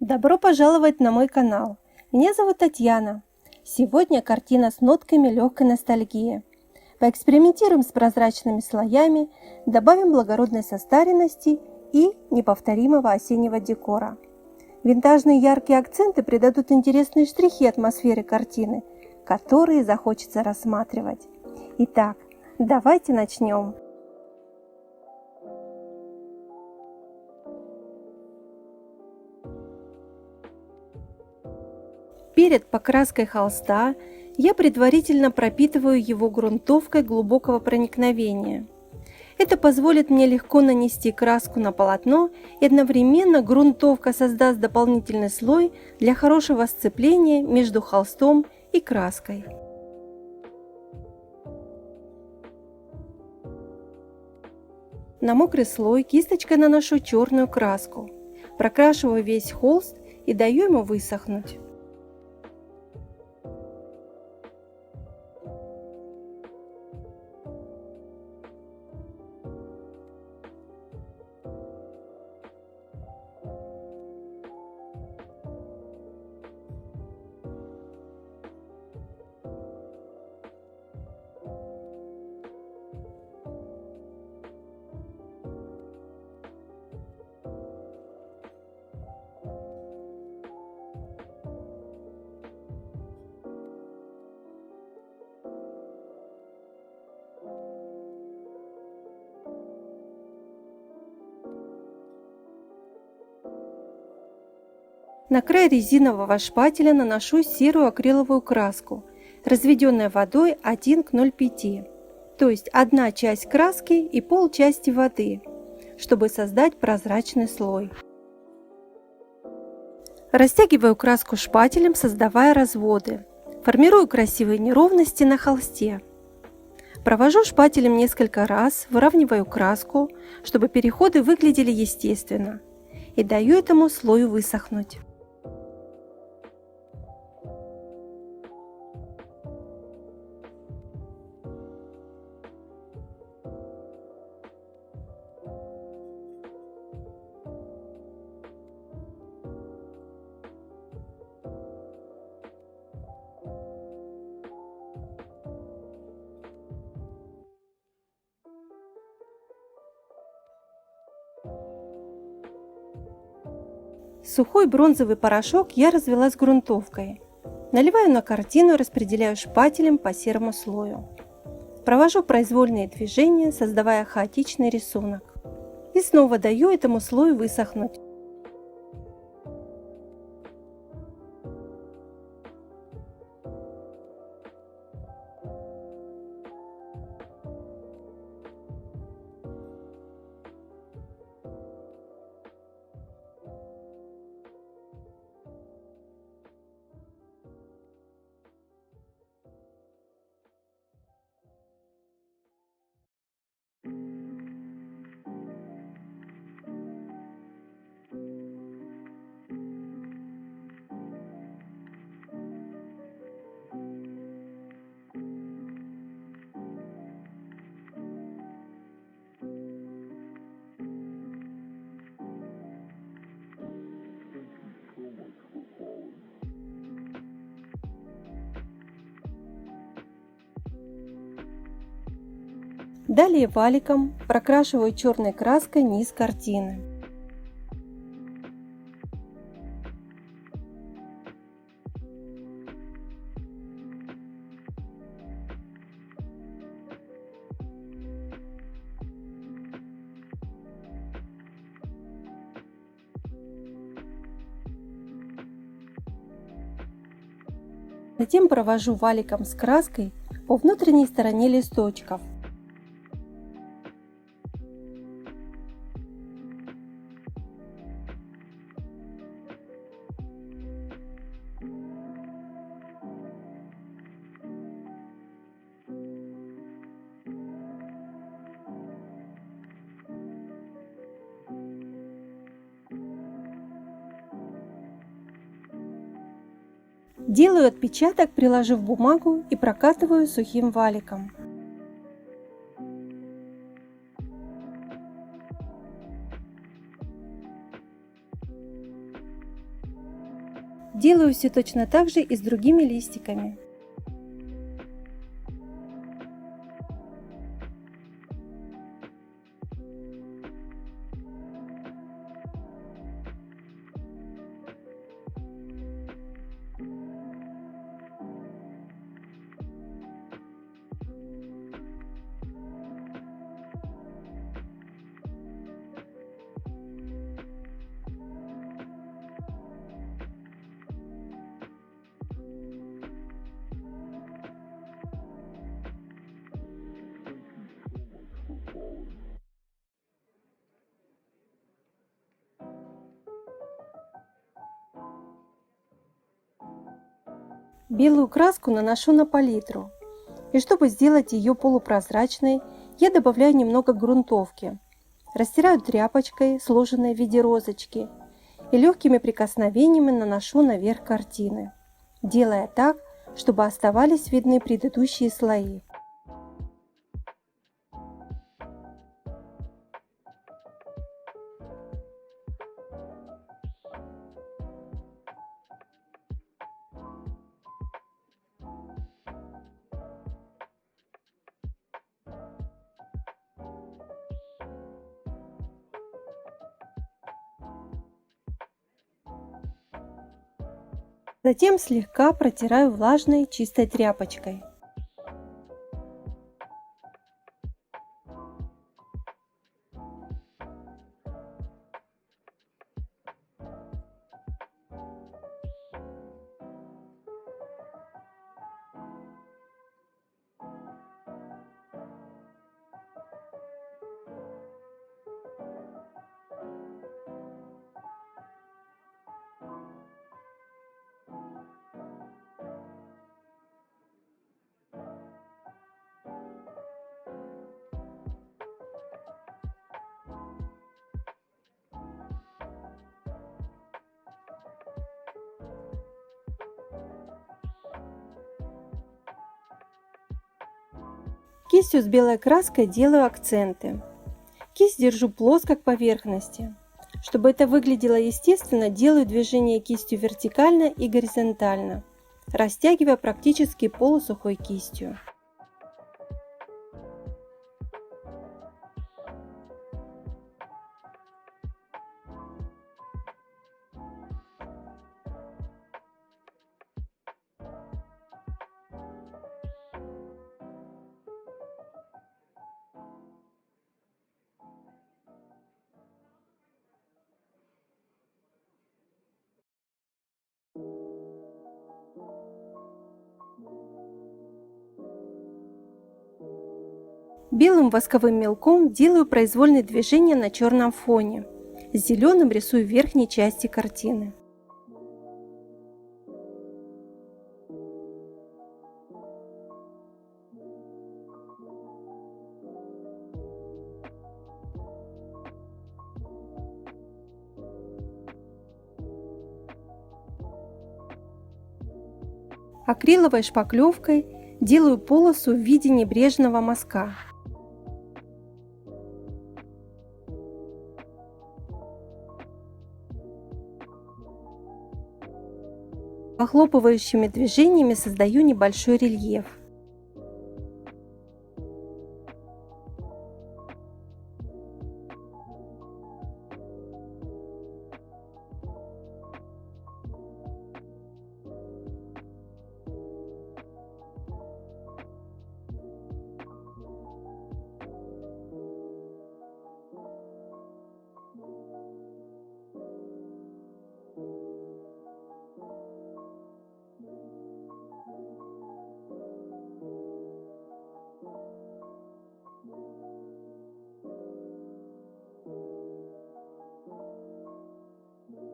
Добро пожаловать на мой канал. Меня зовут Татьяна. Сегодня картина с нотками легкой ностальгии. Поэкспериментируем с прозрачными слоями, добавим благородной состаренности и неповторимого осеннего декора. Винтажные яркие акценты придадут интересные штрихи атмосфере картины, которые захочется рассматривать. Итак, давайте начнем. Перед покраской холста я предварительно пропитываю его грунтовкой глубокого проникновения. Это позволит мне легко нанести краску на полотно, и одновременно грунтовка создаст дополнительный слой для хорошего сцепления между холстом и краской. На мокрый слой кисточкой наношу черную краску, прокрашиваю весь холст и даю ему высохнуть. На край резинового шпателя наношу серую акриловую краску, разведенная водой 1 к 0,5, то есть 1 часть краски и пол части воды, чтобы создать прозрачный слой. Растягиваю краску шпателем, создавая разводы. Формирую красивые неровности на холсте. Провожу шпателем несколько раз, выравниваю краску, чтобы переходы выглядели естественно, и даю этому слою высохнуть. Сухой бронзовый порошок я развела с грунтовкой. Наливаю на картину и распределяю шпателем по серому слою. Провожу произвольные движения, создавая хаотичный рисунок. И снова даю этому слою высохнуть. Далее валиком прокрашиваю черной краской низ картины. Затем провожу валиком с краской по внутренней стороне листочков. Делаю отпечаток, приложив бумагу, и прокатываю сухим валиком. Делаю все точно так же и с другими листиками. Белую краску наношу на палитру. И чтобы сделать ее полупрозрачной, я добавляю немного грунтовки. Растираю тряпочкой, сложенной в виде розочки, и легкими прикосновениями наношу наверх картины, делая так, чтобы оставались видны предыдущие слои. Затем слегка протираю влажной чистой тряпочкой. Кистью с белой краской делаю акценты. Кисть держу плоско к поверхности. Чтобы это выглядело естественно, делаю движение кистью вертикально и горизонтально, растягивая практически полусухой кистью. Белым восковым мелком делаю произвольные движения на черном фоне. С зеленым рисую в верхней части картины. Акриловой шпаклевкой делаю полосу в виде небрежного мазка. Похлопывающими движениями создаю небольшой рельеф.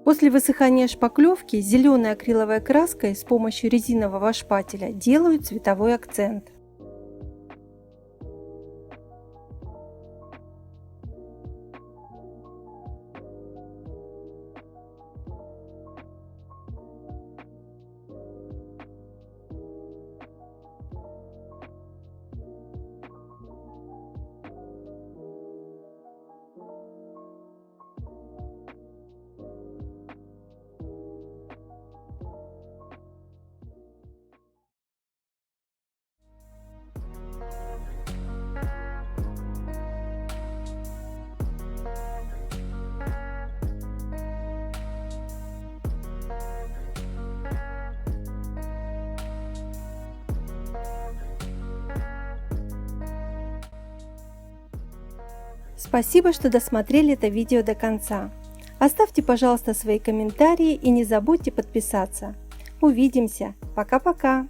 После высыхания шпаклевки зеленой акриловой краской с помощью резинового шпателя делаю цветовой акцент. Спасибо, что досмотрели это видео до конца. Оставьте, пожалуйста, свои комментарии и не забудьте подписаться. Увидимся. Пока-пока.